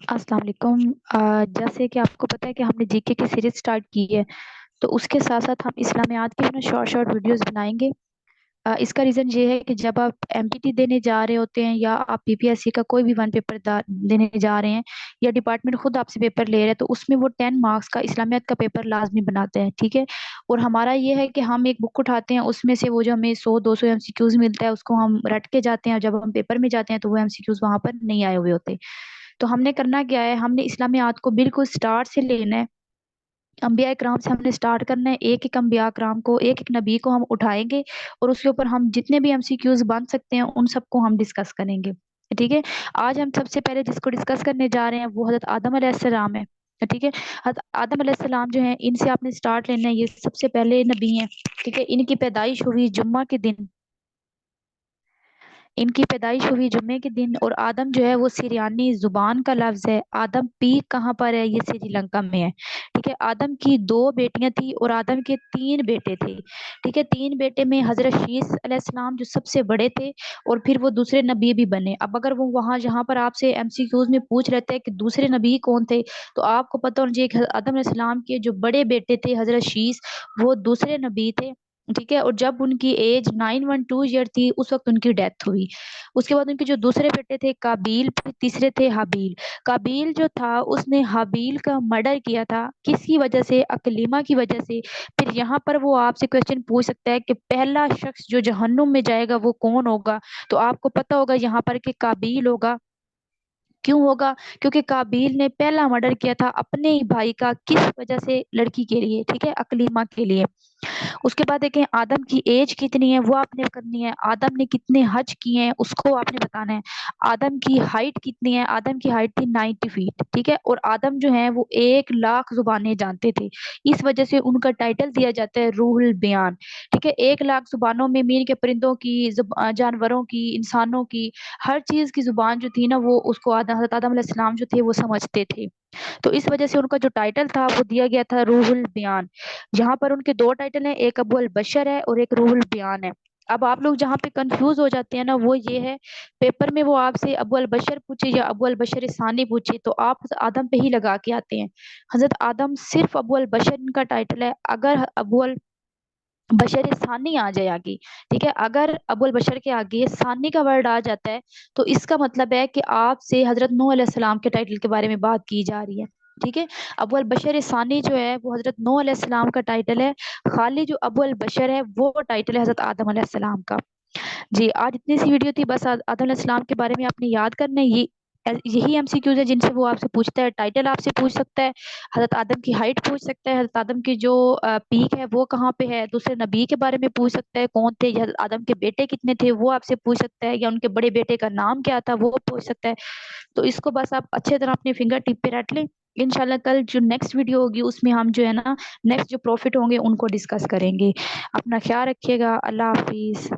السلام علیکم۔ جیسے کہ آپ کو پتہ ہے کہ ہم نے جی کے کی سیریز سٹارٹ کی ہے، تو اس کے ساتھ ساتھ ہم اسلامیات کی بھی شارٹ شارٹ ویڈیوز بنائیں گے۔ اس کا ریزن یہ ہے کہ جب آپ ایم پی ٹی دینے جا رہے ہوتے ہیں یا آپ پی پی ایس سی کا کوئی بھی ون پیپر دینے جا رہے ہیں، یا ڈپارٹمنٹ خود آپ سے پیپر لے رہے ہیں، تو اس میں وہ 10 مارکس کا اسلامیات کا پیپر لازمی بناتے ہیں، ٹھیک ہے۔ اور ہمارا یہ ہے کہ ہم ایک بک اٹھاتے ہیں، اس میں سے وہ جو ہمیں 100 200 ایم سی کیوز ملتا ہے اس کو ہم رٹ کے جاتے ہیں، اور جب ہم پیپر میں جاتے ہیں تو وہ ایم سی کیوز وہاں پر نہیں آئے ہوئے ہوتے۔ تو ہم نے کرنا کیا ہے، ہم نے اسلامیات کو بالکل سٹارٹ سے لینا ہے۔ انبیاء کرام سے ہم نے سٹارٹ کرنا ہے، ایک ایک انبیاء کرام کو، ایک ایک نبی کو ہم اٹھائیں گے، اور اس کے اوپر ہم جتنے بھی ایم سی کیوز بن سکتے ہیں ان سب کو ہم ڈسکس کریں گے، ٹھیک ہے۔ آج ہم سب سے پہلے جس کو ڈسکس کرنے جا رہے ہیں وہ حضرت آدم علیہ السلام ہے، ٹھیک ہے۔ حضرت آدم علیہ السلام جو ہیں، ان سے آپ نے سٹارٹ لینا ہے، یہ سب سے پہلے نبی ہیں، ٹھیک ہے۔ ان کی پیدائش ہوئی جمعہ کے دن، ان کی پیدائش ہوئی جمعے کے دن، اور آدم جو ہے وہ سریانی زبان کا لفظ ہے۔ آدم پیک کہاں پر ہے؟ یہ سری لنکا میں ہے، ٹھیک ہے۔ آدم کی 2 بیٹیاں تھیں اور آدم کے 3 بیٹے تھے، ٹھیک ہے۔ 3 بیٹے میں حضرت شیس علیہ السلام جو سب سے بڑے تھے، اور پھر وہ دوسرے نبی بھی بنے۔ اب اگر وہ وہاں جہاں پر آپ سے ایم سی کیوز میں پوچھ رہتے ہیں کہ دوسرے نبی کون تھے، تو آپ کو پتہ ہونا چاہیے کہ آدم علیہ السلام کے جو بڑے بیٹے تھے حضرت شیس، وہ دوسرے نبی تھے، ٹھیک ہے۔ اور جب ان کی ایج 912 ایئر تھی اس وقت ان کی ڈیتھ ہوئی۔ اس کے بعد ان کے جو دوسرے بیٹے تھے کابیل، پھر تیسرے تھے حابیل۔ کابیل جو تھا اس نے حابیل کا مرڈر کیا تھا، کس کی وجہ سے؟ اکلیمہ کی وجہ سے۔ پھر یہاں پر وہ آپ سے کوشچن پوچھ سکتا ہے کہ پہلا شخص جو جہنم میں جائے گا وہ کون ہوگا، تو آپ کو پتہ ہوگا یہاں پر کہ کابیل ہوگا۔ کیوں ہوگا؟ کیونکہ کابیل نے پہلا مرڈر کیا تھا اپنے ہی بھائی کا، کس وجہ سے؟ لڑکی کے لیے، ٹھیک ہے، اکلیمہ کے لیے۔ اس کے بعد دیکھیں آدم کی ایج کتنی ہے، وہ آپ نے کرنی ہے۔ آدم نے کتنے حج کیے ہیں اس کو آپ نے بتانا ہے۔ آدم کی ہائٹ کتنی ہے؟ آدم کی ہائٹ تھی 90 فیٹ، ٹھیک ہے۔ اور آدم جو ہیں وہ 1 لاکھ زبانیں جانتے تھے، اس وجہ سے ان کا ٹائٹل دیا جاتا ہے روح البیان، ٹھیک ہے۔ 1 لاکھ زبانوں میں مین کے پرندوں کی جانوروں کی، انسانوں کی، ہر چیز کی زبان جو تھی نا، وہ اس کو حضرت آدم علیہ السلام جو تھے وہ سمجھتے تھے۔ تو اس وجہ سے ان کا جو ٹائٹل تھا وہ دیا گیا تھا روح البیان۔ یہاں پر ان کے 2 ٹائٹل ہیں، ایک ابو البشر ہے اور ایک روح البیان ہے۔ اب آپ لوگ جہاں پہ کنفیوز ہو جاتے ہیں نا وہ یہ ہے، پیپر میں وہ آپ سے ابو البشر پوچھے یا ابو البشر ثانی پوچھے تو آپ حضرت آدم پہ ہی لگا کے آتے ہیں۔ حضرت آدم صرف ابو البشر ان کا ٹائٹل ہے۔ اگر ابو البشر ثانی آ جائے آگے، ٹھیک ہے، اگر ابو البشر کے آگے ثانی کا ورڈ آ جاتا ہے تو اس کا مطلب ہے کہ آپ سے حضرت نوح علیہ السلام کے ٹائٹل کے بارے میں بات کی جا رہی ہے، ٹھیک ہے۔ ابو البشر ثانی جو ہے وہ حضرت نوح علیہ السلام کا ٹائٹل ہے، خالی جو ابو البشر ہے وہ ٹائٹل ہے حضرت آدم علیہ السلام کا۔ جی آج اتنی سی ویڈیو تھی، بس آدم علیہ السلام کے بارے میں آپ نے یاد کرنا ہے۔ یہی ایم سی کیوز ہے جن سے وہ آپ سے پوچھتا ہے، ٹائٹل آپ سے پوچھ سکتا ہے، حضرت آدم کی ہائٹ پوچھ سکتا ہے، حضرت آدم کی جو پیک ہے وہ کہاں پہ ہے، دوسرے نبی کے بارے میں پوچھ سکتا ہے کون تھے، یا حضرت آدم کے بیٹے کتنے تھے وہ آپ سے پوچھ سکتا ہے، یا ان کے بڑے بیٹے کا نام کیا تھا وہ پوچھ سکتا ہے۔ تو اس کو بس آپ اچھے طرح اپنے فنگر ٹپ پہ رٹ لیں۔ انشاءاللہ کل جو نیکسٹ ویڈیو ہوگی اس میں ہم جو ہے نا نیکسٹ جو پروفٹ ہوں گے ان کو ڈسکس کریں گے۔ اپنا خیال رکھیے گا، اللہ حافظ۔